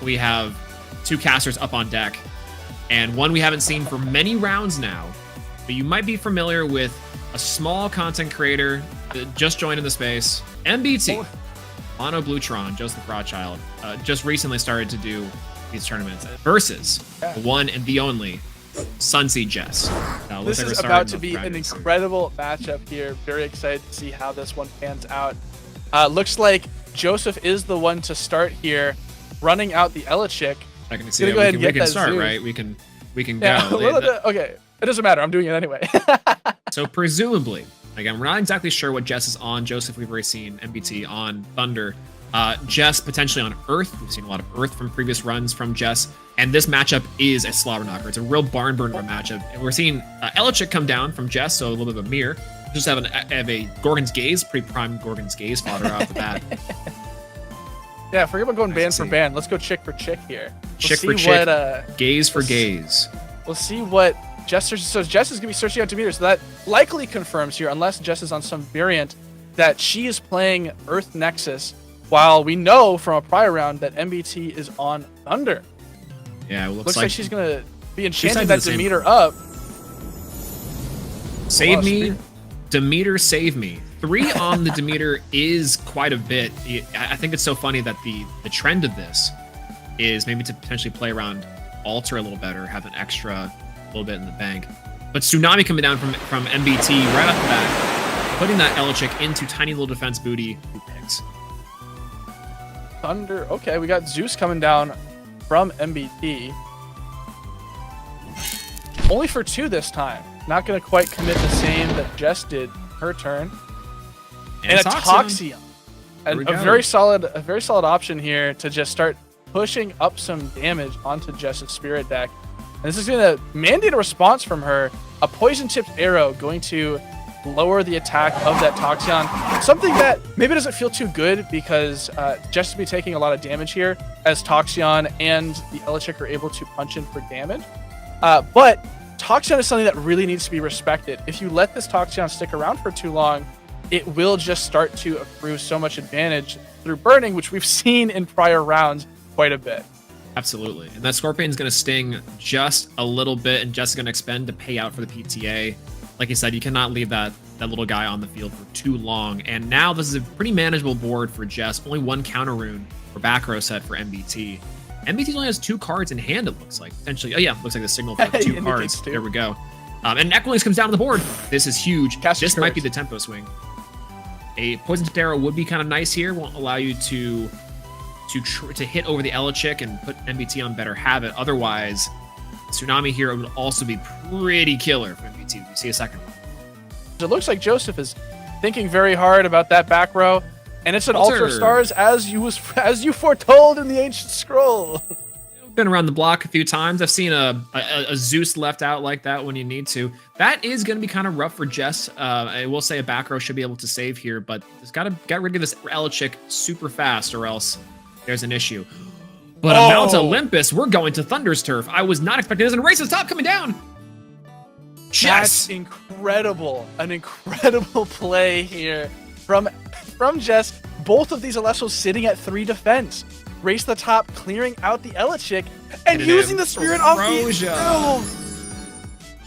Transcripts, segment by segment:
we have 2 casters up on deck, and one we haven't seen for many rounds now, but you might be familiar with a small content creator that just joined in the space, MBT, Mono Bluetron, Joseph Rothschild, just recently started to do these tournaments versus the one and the only SunseedJess. This is about to be an incredible matchup here. Very excited to see how this one pans out. Looks like Joseph is the one to start here, running out the Elechick. I can see that. We can start, Zeus. Right? We can go. Okay, it doesn't matter. I'm doing it anyway. So presumably, again, we're not exactly sure what Jess is on. Joseph, we've already seen MBT on Thunder. Jess potentially on Earth. We've seen a lot of Earth from previous runs from Jess. And this matchup is a slobber knocker. It's a real barn burner of a matchup. And we're seeing Elechick come down from Jess, so a little bit of a mirror. Just have a Gorgon's Gaze, pretty prime Gorgon's Gaze fodder off the bat. Yeah, forget about going band for band. Let's go chick for chick here. Chick for chick, gaze for gaze. We'll see what Jess searches. So Jess is going to be searching out Demeter, so that likely confirms here, unless Jess is on some variant, that she is playing Earth Nexus, while we know from a prior round that MBT is on Thunder. Yeah, it looks like she's going to be enchanting that Demeter up. Save me, Demeter, save me. 3 on the Demeter is quite a bit. I think it's so funny that the trend of this is maybe to potentially play around Alter a little better, have an extra little bit in the bank. But Tsunami coming down from MBT right off the bat, putting that Elechick into tiny little defense booty. Who picks? Thunder. Okay, we got Zeus coming down from MBT. Only for 2 this time. Not going to quite commit the same that Jess did her turn. And a Toxion. A very solid option here to just start pushing up some damage onto Jess's Spirit deck. And this is going to mandate a response from her. A poison-tipped arrow going to lower the attack of that Toxion. Something that maybe doesn't feel too good because Jess will be taking a lot of damage here as Toxion and the Elechick are able to punch in for damage. But Toxion is something that really needs to be respected. If you let this Toxion stick around for too long, it will just start to accrue so much advantage through burning, which we've seen in prior rounds quite a bit. Absolutely. And that Scorpion's going to sting just a little bit, and Jess is going to expend to pay out for the PTA. Like I said, you cannot leave that little guy on the field for too long. And now this is a pretty manageable board for Jess. Only 1 counter rune for back row set for MBT. MBT only has 2 cards in hand, it looks like. Potentially, oh yeah, looks like the signal for 2 cards. There we go. And Equilings comes down to the board. This is huge. This might be the tempo swing. A Poison Tipped Arrow would be kind of nice here. Won't allow you to hit over the Elechick and put MBT on better habit. Otherwise, Tsunami here would also be pretty killer for MBT. You see a second one. It looks like Joseph is thinking very hard about that back row, and it's an Altar Stars as you foretold in the Ancient Scroll. Been around the block a few times. I've seen a Zeus left out like that when you need to. That is going to be kind of rough for Jess. I will say a back row should be able to save here, but it's got to get rid of this Elechick super fast or else there's an issue. But a Mount Olympus, we're going to Thunder's turf. I was not expecting this, and Race to the top coming down. Jess. That's incredible. An incredible play here from Jess. Both of these Elestrals sitting at 3 defense. Race the top, clearing out the Elechick, and using the Spirit off the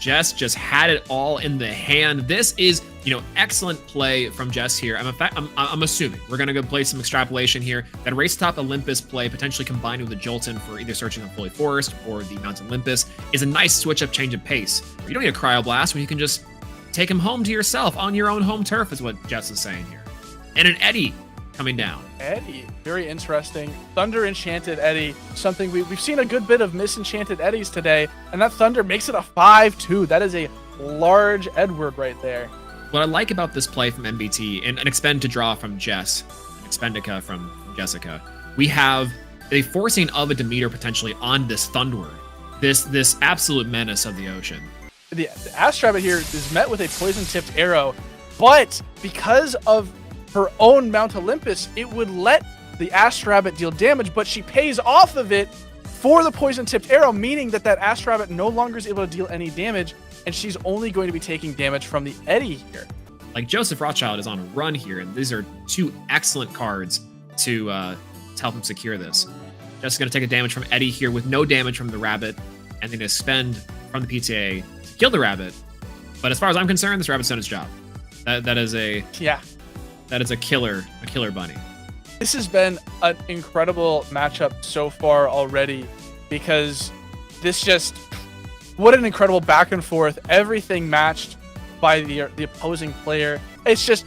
Jess just had it all in the hand. This is, excellent play from Jess here. I'm assuming we're gonna go play some extrapolation here. That Race Top Olympus play, potentially combined with the Jolton for either searching on Fully Forest or the Mount Olympus, is a nice switch up, change of pace. You don't need a Cryoblast when you can just take him home to yourself on your own home turf, is what Jess is saying here. And an Eddy coming down. Eddy, very interesting. Thunder Enchanted Eddy, something we've seen a good bit of misenchanted Eddies today, and that Thunder makes it a 5-2. That is a large Edward right there. What I like about this play from MBT, and an expend to draw from Jess, an expendica from Jessica, we have a forcing of a Demeter potentially on this Thunder, this absolute menace of the ocean. The Astrabbit here is met with a poison-tipped arrow, but because of her own Mount Olympus, it would let the Astrabbit deal damage, but she pays off of it for the poison-tipped arrow, meaning that Astrabbit no longer is able to deal any damage, and she's only going to be taking damage from the Eddy here. Like, Joseph Rothschild is on a run here, and these are 2 excellent cards to help him secure this. Jess is going to take a damage from Eddie here with no damage from the rabbit, and they're going to spend from the PTA to kill the rabbit. But as far as I'm concerned, this rabbit's done its job. That is a killer bunny. This has been an incredible matchup so far already, because what an incredible back and forth. Everything matched by the opposing player. It's just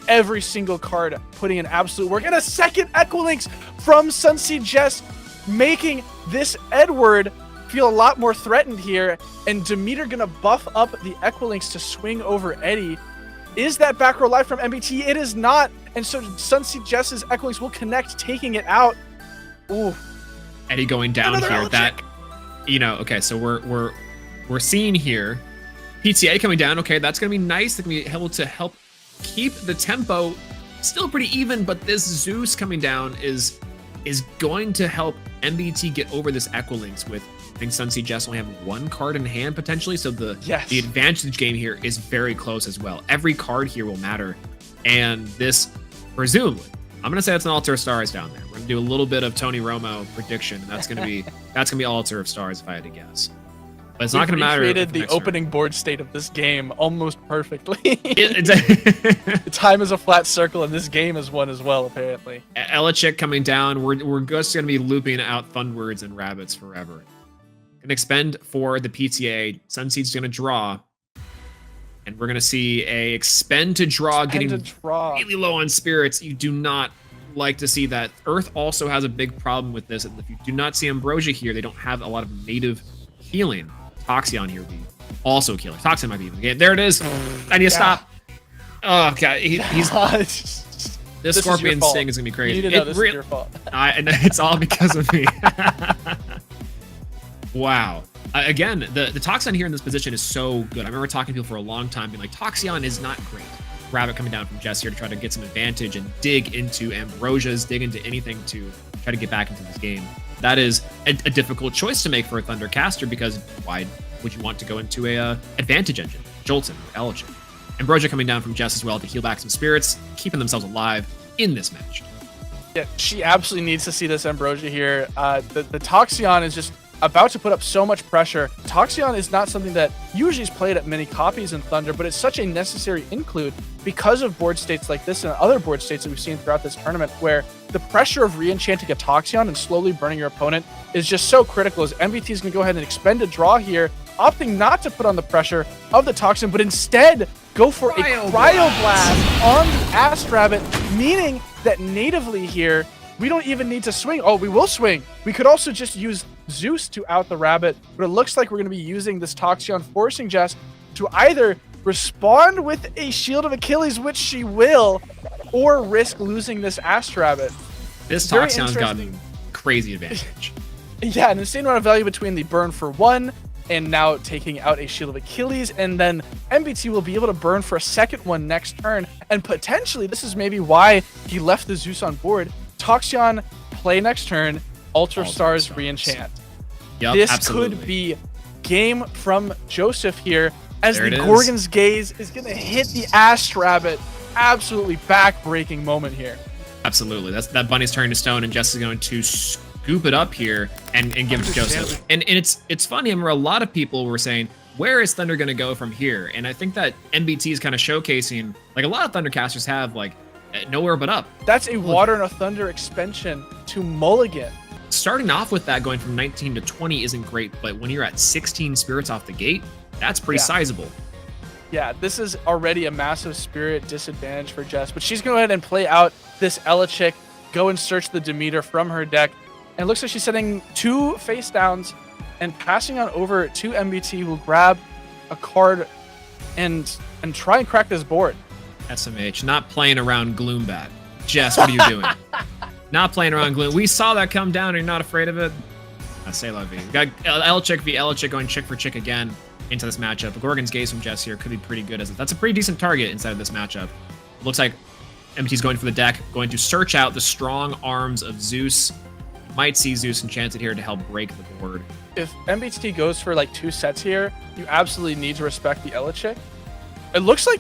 every single card putting in absolute work. And a second Equilinx from SunseedJess, making this Edward feel a lot more threatened here. And Demeter gonna buff up the Equilinx to swing over Eddie. Is that back row live from MBT? It is not. And so SunseedJess's Equilinx will connect, taking it out. Ooh. Eddie going down Another here. That, okay, so we're seeing here PTA coming down. Okay, that's gonna be nice. They're gonna be able to help keep the tempo still pretty even, but this Zeus coming down is going to help MBT get over this Equilinx with, I think SunseedJess only have one card in hand potentially, so the advantage game here is very close as well. Every card here will matter, and this, presumably, I'm gonna say it's an Altar of Stars down there. We're gonna do a little bit of Tony Romo prediction, and that's gonna be Altar of Stars if I had to guess. But it's not gonna matter. Created the opening board state of this game almost perfectly. The time is a flat circle, and this game is one as well, apparently. Elachik coming down. We're just gonna be looping out Thunwords and Rabbits forever. Gonna expend for the PTA. Sunseed's gonna draw, and we're gonna see a expend to draw, getting really low on spirits. You do not like to see that. Earth also has a big problem with this. If you do not see Ambrosia here, they don't have a lot of native healing. Toxion here would be also a killer. Toxion might be even. Okay, there it is. I need to stop. Oh god, he's this Scorpion Sting is gonna be crazy. You need to know this is your fault. It's all because of me. Wow. Again, the Toxion here in this position is so good. I remember talking to people for a long time being like, Toxion is not great. Rabbit coming down from Jess here to try to get some advantage and dig into Ambrosias, dig into anything to try to get back into this game. That is a difficult choice to make for a Thundercaster, because why would you want to go into a advantage engine? Jolton, Elachik. Ambrosia coming down from Jess as well to heal back some spirits, keeping themselves alive in this match. Yeah, she absolutely needs to see this Ambrosia here. The Toxion is just about to put up so much pressure. Toxion is not something that usually is played at many copies in Thunder, but it's such a necessary include because of board states like this and other board states that we've seen throughout this tournament, where the pressure of re-enchanting a Toxion and slowly burning your opponent is just so critical, as MBT is going to go ahead and expend a draw here, opting not to put on the pressure of the Toxion, but instead go for a Cryo Blast on the Ast Rabbit, meaning that natively here, we don't even need to swing. Oh, we will swing. We could also just use Zeus to out the rabbit, but it looks like we're going to be using this Toxion, forcing Jess to either respond with a Shield of Achilles, which she will, or risk losing this Ast Rabbit. This Toxion's gotten crazy advantage. Yeah, an insane amount of value between the burn for one and now taking out a Shield of Achilles, and then MBT will be able to burn for a second one next turn, and potentially this is maybe why he left the Zeus on board. Toxion, play next turn, Altar of Stars, re-enchant. Yep, this absolutely. could be game from Joseph here, as the Gorgon's Gaze is going to hit the Ast Rabbit. Absolutely back-breaking moment here. Absolutely. That bunny's turning to stone, and Jess is going to scoop it up here and give it to Joseph. And it's funny. I remember a lot of people were saying, where is Thunder going to go from here? And I think that MBT is kind of showcasing, like a lot of Thundercasters have, like, nowhere but up. That's a Water and a Thunder expansion to Mulligan. Starting off with that, going from 19 to 20 isn't great, but when you're at 16 spirits off the gate, that's pretty sizable. Yeah, this is already a massive spirit disadvantage for Jess, but she's going to go ahead and play out this Elachik, go and search the Demeter from her deck, and it looks like she's setting 2 face downs and passing on over to MBT, who will grab a card and try and crack this board. SMH, not playing around Gloombat. Jess, what are you doing? Not playing around Gloom. We saw that come down, and you're not afraid of it? I say la vie. Got Elachik v Elachik going chick for chick again into this matchup. The Gorgon's Gaze from Jess here could be pretty good, as that's a pretty decent target inside of this matchup. Looks like MBT's going for the deck, going to search out the strong arms of Zeus. Might see Zeus enchanted here to help break the board. If MBT goes for like 2 sets here, you absolutely need to respect the Elachik. It looks like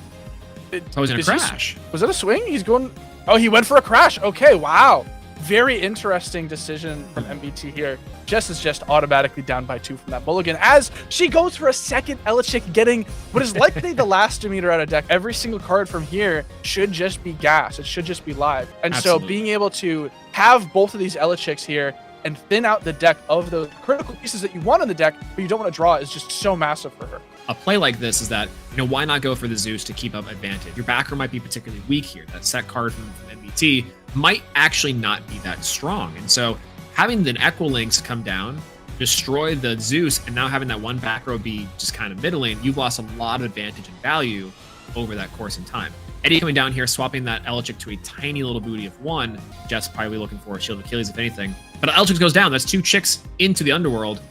he's gonna crash. Was that a swing? He's going. Oh, he went for a crash. Okay, wow. Very interesting decision from MBT here. Jess is just automatically down by 2 from that mulligan as she goes for a second Elechick, getting what is likely the last Demeter out of deck. Every single card from here should just be gas. It should just be live. And Absolutely. So being able to have both of these Elechicks here and thin out the deck of those critical pieces that you want on the deck, but you don't want to draw, is just so massive for her. A play like this is that, why not go for the Zeus to keep up advantage? Your backer might be particularly weak here. That set card from MBT might actually not be that strong. And so having the Equilinks come down, destroy the Zeus, and now having that one back row be just kind of middling, you've lost a lot of advantage and value over that course in time. Eddie coming down here, swapping that Elechick to a tiny little booty of 1. Jess probably looking for a Shield of Achilles, if anything. But Elechick goes down. That's 2 chicks into the underworld.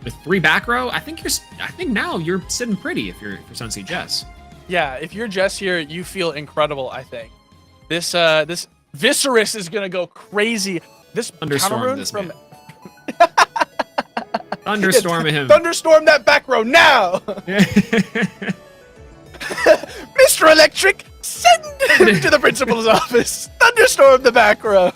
With 3 back row, I think now you're sitting pretty if you're SunseedJess. Yeah, if you're Jess here, you feel incredible, I think. This Viserys is gonna go crazy. This Thunderstorm this from Thunderstorm him. Thunderstorm that back row now. Mr. Electric, send him to the principal's office. Thunderstorm the back row.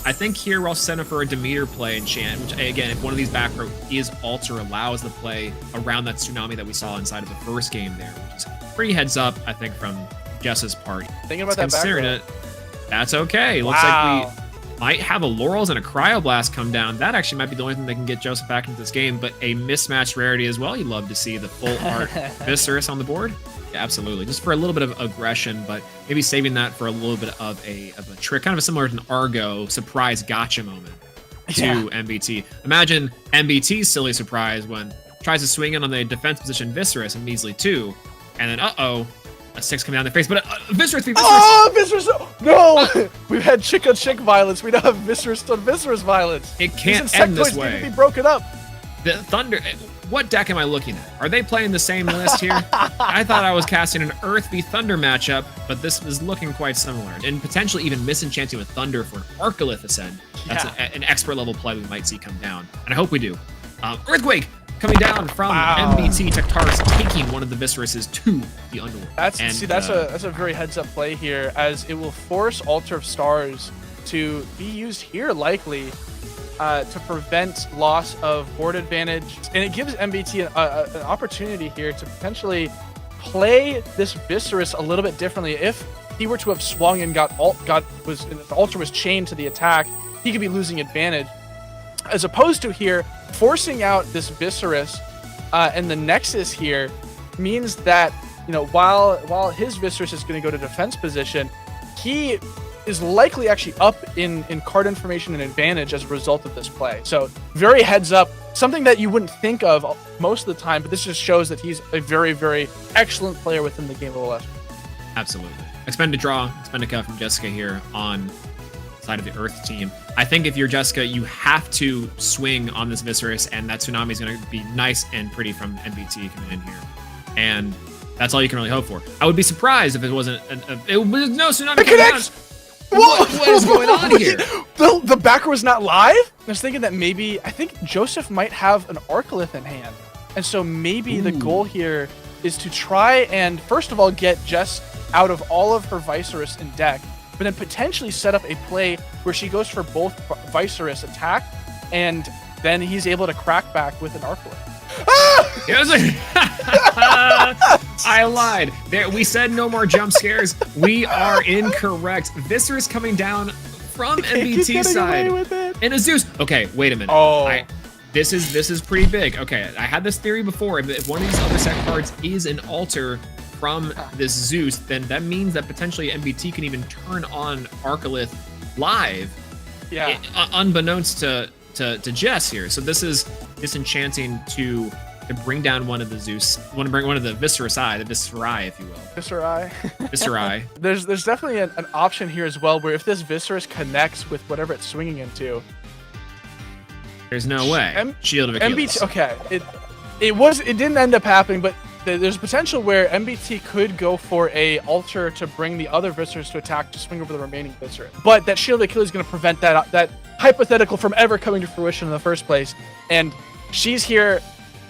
I think here we're also setting for a Demeter play enchant, which again, if one of these back row is alter, allows the play around that tsunami that we saw inside of the first game there, which is pretty heads up, I think, from Jess's part. Thinking about that back row. Considering it, that's okay. Looks like we might have a Laurels and a Cryoblast come down. That actually might be the only thing that can get Joseph back into this game, but a mismatched rarity as well. You'd love to see the full art Viserys on the board. Yeah, absolutely. Just for a little bit of aggression, but maybe saving that for a little bit of a trick, kind of similar to an Argo surprise gotcha moment to MBT. Imagine MBT's silly surprise when tries to swing in on the defense position Viserys and measly 2, and then a 6 coming down their face, but Viserys be Viserys. Oh, Viserys! No! We've had chick on chick violence. We now have Viserys on Viserys violence. It can't end this way. Need to be broken up. The Thunder. What deck am I looking at? Are they playing the same list here? I thought I was casting an Earth v Thunder matchup, but this is looking quite similar. And potentially even misenchanting with Thunder for an Arcalith Ascend. That's an expert level play we might see come down. And I hope we do. Earthquake coming down from MBT Tektaris, taking one of the Viseryses to the Underworld. That's a very heads up play here, as it will force Altar of Stars to be used here likely to prevent loss of board advantage, and it gives MBT an opportunity here to potentially play this Viserys a little bit differently. If he were to have swung and the Altar was chained to the attack, he could be losing advantage, as opposed to here forcing out this Viserys, and the Nexus here means that while his Viserys is going to go to defense position, he is likely actually up in card information and advantage as a result of this play. So very heads up, something that you wouldn't think of most of the time, but this just shows that he's a very, very excellent player within the game of Elestrals. Absolutely. Expend a draw, expend a cut from Jessica here on the side of the Earth team. I think if you're Jessica, you have to swing on this Viserys, and that Tsunami is going to be nice and pretty from MBT coming in here. And that's all you can really hope for. I would be surprised if it wasn't, it was no Tsunami coming down. What is going on here? The backer was not live? I was thinking that maybe, I think Joseph might have an Arcalith in hand. And so maybe the goal here is to try and, first of all, get Jess out of all of her Viserys in deck, but then potentially set up a play where she goes for both Viserys attack, and then he's able to crack back with an Arcalith. I lied. We said no more jump scares. We are incorrect. Viserys coming down from MBT's side in a Zeus. Okay, wait a minute. This is pretty big. Okay, I had this theory before. If one of these other set cards is an alter from this Zeus, then that means that potentially MBT can even turn on Arcalith live. Yeah. Unbeknownst to Jess here. So this is disenchanting to bring down one of the Zeus, want to bring one of the Viserai, if you will. Viserai. There's definitely an option here as well, where if this Viserys connects with whatever it's swinging into, there's no way. Shield of Achilles. MBT, okay, it didn't end up happening, but there's potential where MBT could go for a altar to bring the other Viserys to attack to swing over the remaining Viserys. But that Shield of Achilles is going to prevent that hypothetical from ever coming to fruition in the first place. And she's here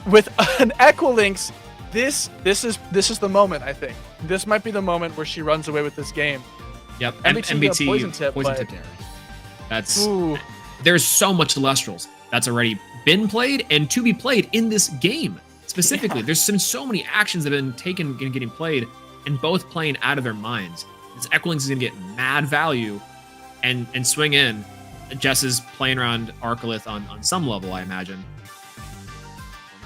with an Equilinks. This is the moment, I think. This might be the moment where she runs away with this game. Yep. MBT MBT poison tip. There's so much Elestrals that's already been played and to be played in this game specifically. Yeah. There's so many actions that have been taken and getting played, and both playing out of their minds. This Equilings is going to get mad value and swing in. Jess is playing around Arcolith on some level, I imagine.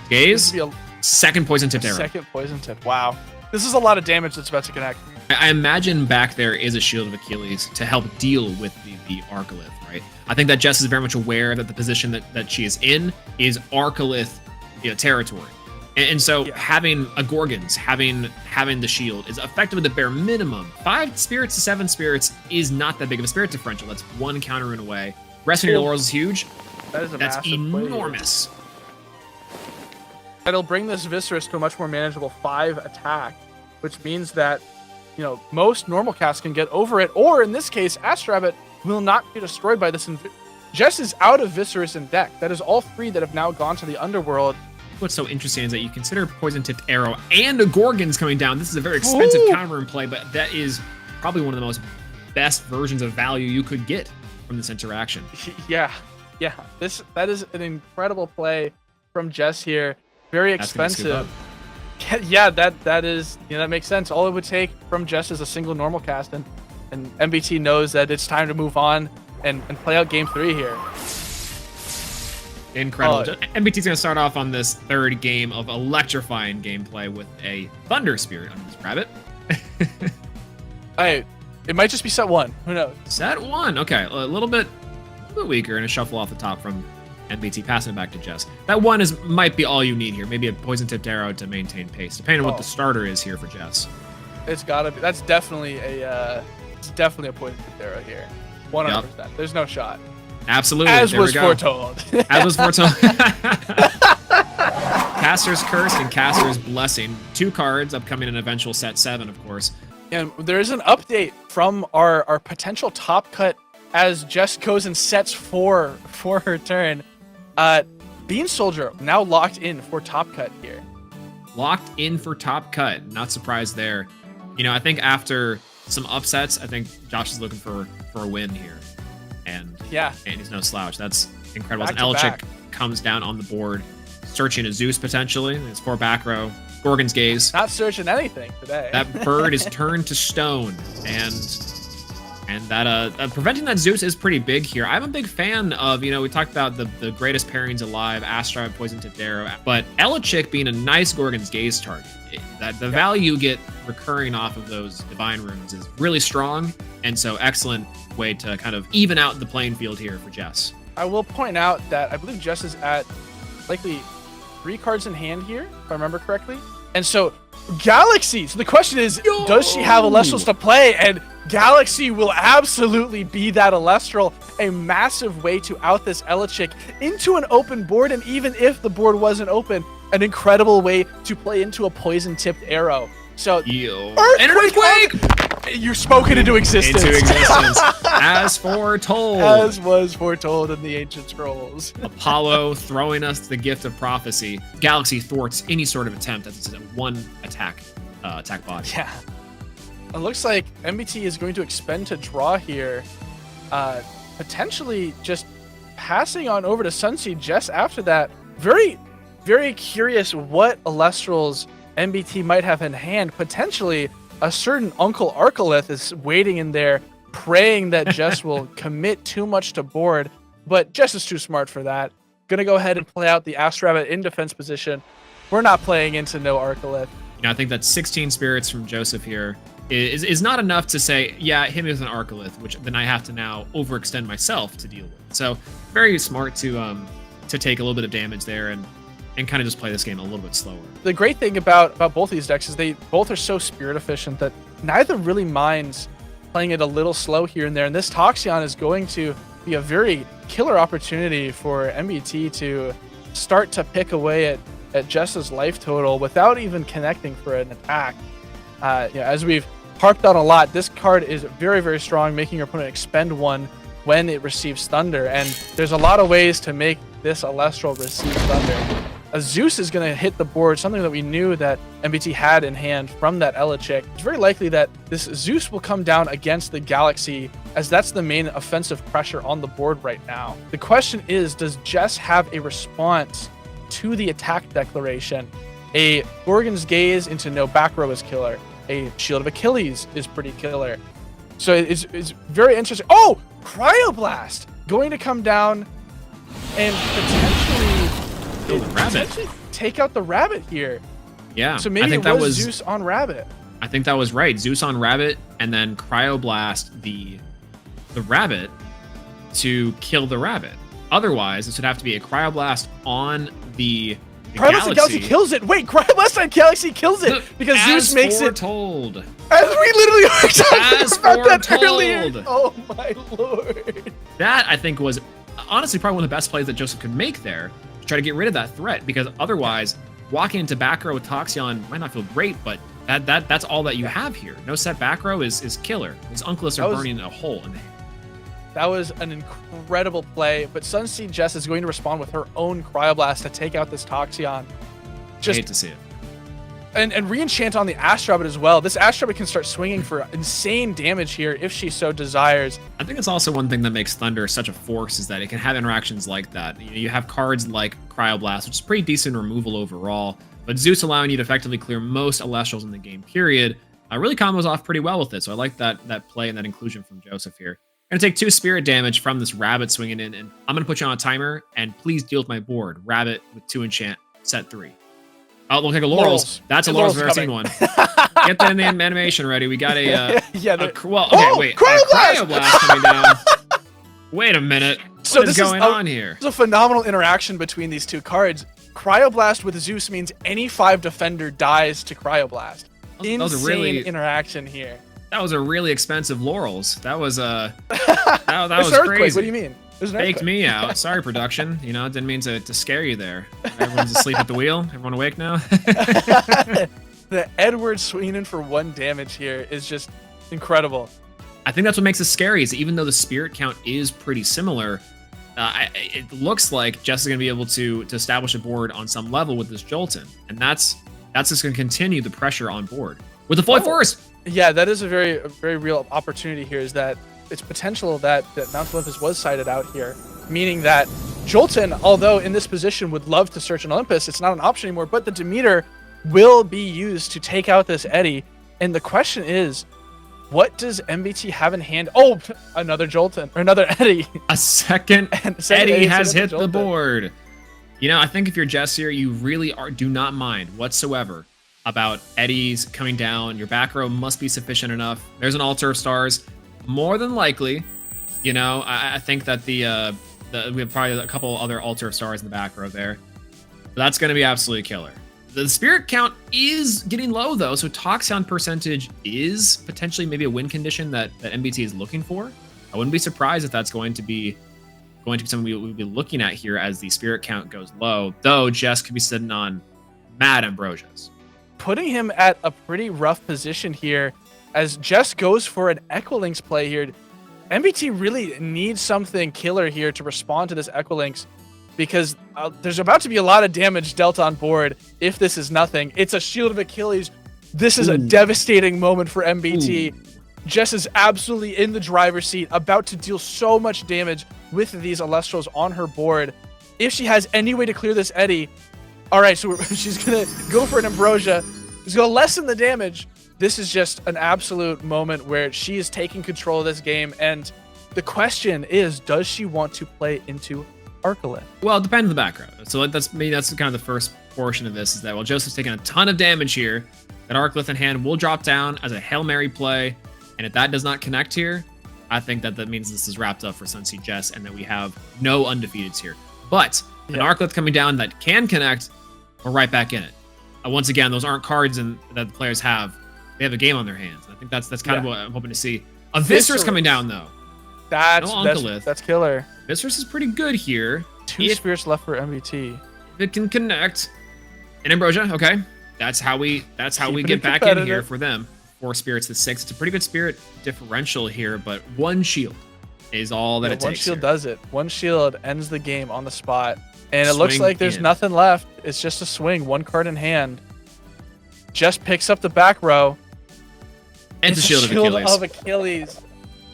Gaze, second poison tipped arrow. Second poison tip. Wow. This is a lot of damage that's about to connect. I imagine back there is a Shield of Achilles to help deal with the Arcolith, right? I think that Jess is very much aware that the position that she is in is Arcolith territory. And so having a Gorgons, having the shield is effectively the bare minimum. 5 spirits to 7 spirits is not that big of a spirit differential. That's 1 counter rune away. Resting your laurels is huge. That's enormous. It'll bring this Viscerus to a much more manageable 5 attack, which means that most normal casts can get over it, or in this case, Astrabbit will not be destroyed by this. Jess is out of Viscerus in deck. That is all 3 that have now gone to the underworld. What's so interesting is that you consider Poison Tipped Arrow and a Gorgon's coming down. This is a very expensive counter in play, but that is probably one of the most best versions of value you could get from this interaction. Yeah. That is an incredible play from Jess here. Very expensive. Yeah, that makes sense. All it would take from Jess is a single normal cast, and MBT knows that it's time to move on and play out game 3 here. Incredible. MBT's going to start off on this 3rd game of electrifying gameplay with a Thunder Spirit on this rabbit. It might just be set 1. Who knows? Set 1. Okay, a little bit weaker, and a shuffle off the top from MBT, passing it back to Jess. That 1 might be all you need here. Maybe a Poison Tipped Arrow to maintain pace, depending on what the starter is here for Jess. It's gotta be. That's definitely a Poison Tipped Arrow here. 100%. Yep. There's no shot. Absolutely. As was foretold. As was foretold. Caster's Curse and Caster's Blessing. 2 cards upcoming in eventual set 7, of course. And there is an update from our potential top cut as Jess goes and sets 4 for her turn. Bean Soldier now locked in for top cut here. Locked in for top cut. Not surprised there. I think after some upsets, I think Josh is looking for a win here. And he's no slouch. That's incredible. As Elechick comes down on the board, searching a Zeus potentially. It's 4 back row. Gorgon's Gaze. Not searching anything today. That bird is turned to stone, and that preventing that Zeus is pretty big here. I'm a big fan of, we talked about the greatest pairings alive, Astra, Poison Tipped Arrow, but Elechick being a nice Gorgon's Gaze target. The value you get recurring off of those divine runes is really strong, and so excellent way to kind of even out the playing field here for Jess. I will point out that I believe Jess is at likely 3 cards in hand here, if I remember correctly. And so Galaxy. So the question is, does she have Elestrals to play? And Galaxy will absolutely be that Elestral, a massive way to out this Elechick into an open board, and even if the board wasn't open, an incredible way to play into a poison-tipped arrow. So, Earthquake! You're spoken into existence. As foretold. As was foretold in the ancient scrolls. Apollo throwing us the gift of prophecy. Galaxy thwarts any sort of attempt at this 1 attack body. Yeah. It looks like MBT is going to expend to draw here. Potentially just passing on over to SunseedJess after that. Very, very curious what Elestrals MBT might have in hand. Potentially a certain Uncle Arcolith is waiting in there, praying that Jess will commit too much to board, but Jess is too smart for that. Gonna go ahead and play out the Astrabbit in defense position. We're not playing into no Arcolith. I think that 16 spirits from Joseph here is not enough to say, yeah, him is an Arcolith, which then I have to now overextend myself to deal with. So very smart to take a little bit of damage there and kind of just play this game a little bit slower. The great thing about both these decks is they both are so spirit efficient that neither really minds playing it a little slow here and there. And this Toxion is going to be a very killer opportunity for MBT to start to pick away at Jess's life total without even connecting for an attack. As we've harped on a lot, this card is very, very strong, making your opponent expend 1 when it receives Thunder. And there's a lot of ways to make this Elestral receive Thunder. a Zeus is going to hit the board, something that we knew that MBT had in hand from that Elechick. It's very likely that this Zeus will come down against the Galaxy, as that's the main offensive pressure on the board right now. The question is, does Jess have a response to the attack declaration? A Gorgon's Gaze into no back row is killer. A Shield of Achilles is pretty killer. So it's very interesting. Oh, Cryoblast going to come down and potentially take out the rabbit here. Yeah. So maybe it was Zeus on rabbit. I think that was right. Zeus on rabbit, and then Cryoblast the rabbit to kill the rabbit. Otherwise, this would have to be a Cryoblast on the Cryoblast Galaxy kills it. Wait, Cryoblast on Galaxy kills it because Zeus makes it. Told. As we literally were talking about that earlier. Oh my lord. That I think was honestly probably one of the best plays that Joseph could make there to try to get rid of that threat, because otherwise walking into back row with Toxion might not feel great, but that's all that you have here. No set back row is killer. His Unclus are burning a hole in the hand. That was an incredible play, but SunseedJess is going to respond with her own Cryoblast to take out this Toxion. I hate to see it. And re-enchant on the Astrabbit as well. This Astrabbit can start swinging for insane damage here if she so desires. I think it's also one thing that makes Thunder such a force is that it can have interactions like that. You have cards like Cryoblast, which is pretty decent removal overall, but Zeus allowing you to effectively clear most Elestrals in the game period really combos off pretty well with it. So I like that play and that inclusion from Joseph here. I'm going to take 2 spirit damage from this rabbit swinging in, and I'm going to put you on a timer, and please deal with my board. Rabbit with 2 enchant, set 3. Oh, we'll take a Laurels. That's a Laurels we've ever seen one. Get that in the animation ready. We got Cryoblast coming down. Wait a minute. What is going on here? It's a phenomenal interaction between these two cards. Cryoblast with Zeus means any 5 defender dies to Cryoblast. Insane interaction here. That was a really expensive Laurels. That was that was crazy. What do you mean? Faked me out. Sorry, production. You know, didn't mean to scare you there. Everyone's asleep at the wheel. Everyone awake now? The Edward swinging in for 1 damage here is just incredible. I think that's what makes it scary, is even though the spirit count is pretty similar, it looks like Jess is going to be able to establish a board on some level with this Jolton. And that's just going to continue the pressure on board. With the Floyd Forest! Yeah, that is a very real opportunity here, is that it's potential that Mount Olympus was sided out here, meaning that Jolton, although in this position would love to search an Olympus, it's not an option anymore, but the Demeter will be used to take out this Eddie. And the question is, what does MBT have in hand? Oh, another Jolton, or another Eddie. A second Eddie has hit the board. You know, I think if you're Jess here, you really do not mind whatsoever about Eddies coming down. Your back row must be sufficient enough. There's an Altar of Stars. More than likely, you know, I think that we have probably a couple other Altar of Stars in the back row there. But that's going to be absolutely killer. The spirit count is getting low, though, so Toxion percentage is potentially maybe a win condition that MBT is looking for. I wouldn't be surprised if that's going to be something we'll be looking at here as the spirit count goes low, though Jess could be sitting on mad Ambrosias. Putting him at a pretty rough position here as Jess goes for an Equilinx play here. MBT really needs something killer here to respond to this Equilinx, because there's about to be a lot of damage dealt on board if this is nothing. It's a Shield of Achilles. This is a devastating moment for MBT. Jess is absolutely in the driver's seat, about to deal so much damage with these Elestrals on her board. If she has any way to clear this Eddie, all right, so she's going to go for an Ambrosia. She's going to lessen the damage. This is just an absolute moment where she is taking control of this game. And the question is, does she want to play into Arcolith? Well, it depends on the background. So that's kind of the first portion of this, is that while Joseph's taking a ton of damage here, that Arcolith in hand will drop down as a Hail Mary play. And if that does not connect here, I think that means this is wrapped up for SunseedJess and that we have no undefeateds here. But an Arcolith coming down that can connect, we're right back in it. Once again, those aren't cards that the players have. They have a game on their hands. I think that's kind of what I'm hoping to see. A Viscerous coming down, though. That's killer. Viscerous is pretty good here. 2 spirits left for MBT. If it can connect. And Ambrosia, okay. That's how we get back in here for them. 4 spirits to 6. It's a pretty good spirit differential here, but 1 shield is all that it takes. 1 shield does it. 1 shield ends the game on the spot. And it looks like there's nothing left. It's just a swing, 1 card in hand. Just picks up the back row. And the Shield of Achilles.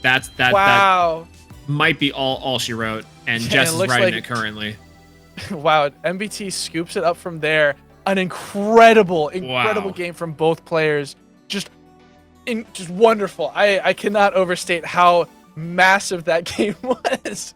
That might be all she wrote, and Jess is writing it currently. Wow, MBT scoops it up from there. An incredible game from both players. Just wonderful. I cannot overstate how massive that game was.